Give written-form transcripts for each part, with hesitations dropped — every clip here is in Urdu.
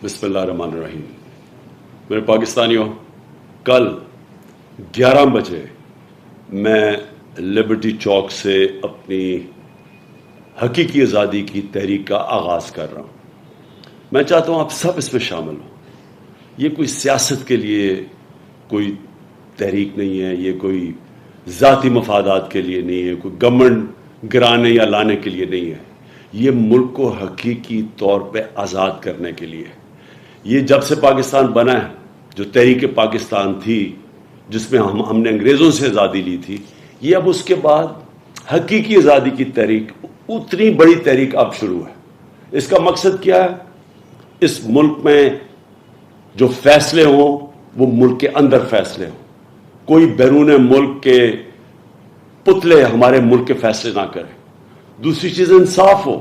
بسم اللہ الرحمن الرحیم. میرے پاکستانیوں، کل 11 بجے میں لبرٹی چوک سے اپنی حقیقی آزادی کی تحریک کا آغاز کر رہا ہوں. میں چاہتا ہوں آپ سب اس میں شامل ہوں. یہ کوئی سیاست کے لیے کوئی تحریک نہیں ہے، یہ کوئی ذاتی مفادات کے لیے نہیں ہے، کوئی گورنمنٹ گرانے یا لانے کے لیے نہیں ہے. یہ ملک کو حقیقی طور پہ آزاد کرنے کے لیے. یہ جب سے پاکستان بنا ہے، جو تحریک پاکستان تھی جس میں ہم نے انگریزوں سے آزادی لی تھی، یہ اب اس کے بعد حقیقی آزادی کی تحریک، اتنی بڑی تحریک اب شروع ہے. اس کا مقصد کیا ہے؟ اس ملک میں جو فیصلے ہوں وہ ملک کے اندر فیصلے ہوں. کوئی بیرون ملک کے پتلے ہمارے ملک کے فیصلے نہ کریں. دوسری چیز، انصاف ہو،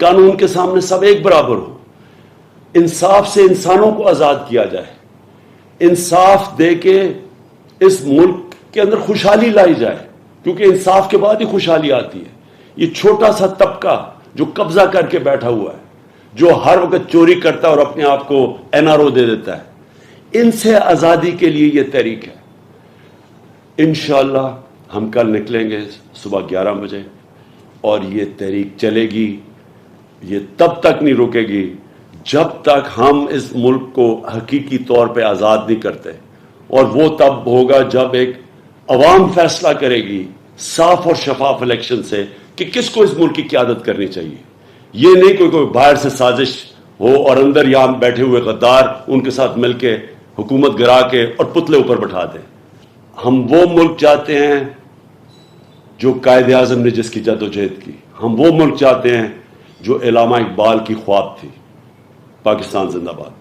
قانون کے سامنے سب ایک برابر ہو. انصاف سے انسانوں کو آزاد کیا جائے. انصاف دے کے اس ملک کے اندر خوشحالی لائی جائے، کیونکہ انصاف کے بعد ہی خوشحالی آتی ہے. یہ چھوٹا سا طبقہ جو قبضہ کر کے بیٹھا ہوا ہے، جو ہر وقت چوری کرتا ہے اور اپنے آپ کو NRO دے دیتا ہے، ان سے آزادی کے لیے یہ تحریک ہے. انشاءاللہ ہم کل نکلیں گے صبح 11 بجے اور یہ تحریک چلے گی. یہ تب تک نہیں رکے گی جب تک ہم اس ملک کو حقیقی طور پہ آزاد نہیں کرتے. اور وہ تب ہوگا جب ایک عوام فیصلہ کرے گی صاف اور شفاف الیکشن سے کہ کس کو اس ملک کی قیادت کرنی چاہیے. یہ نہیں کوئی باہر سے سازش ہو اور اندر یہاں بیٹھے ہوئے غدار ان کے ساتھ مل کے حکومت گرا کے اور پتلے اوپر بٹھا دیں. ہم وہ ملک چاہتے ہیں جو قائد اعظم نے جس کی جدوجہد کی. ہم وہ ملک چاہتے ہیں جو علامہ اقبال کی خواب تھی. پاکستان زندہ باد.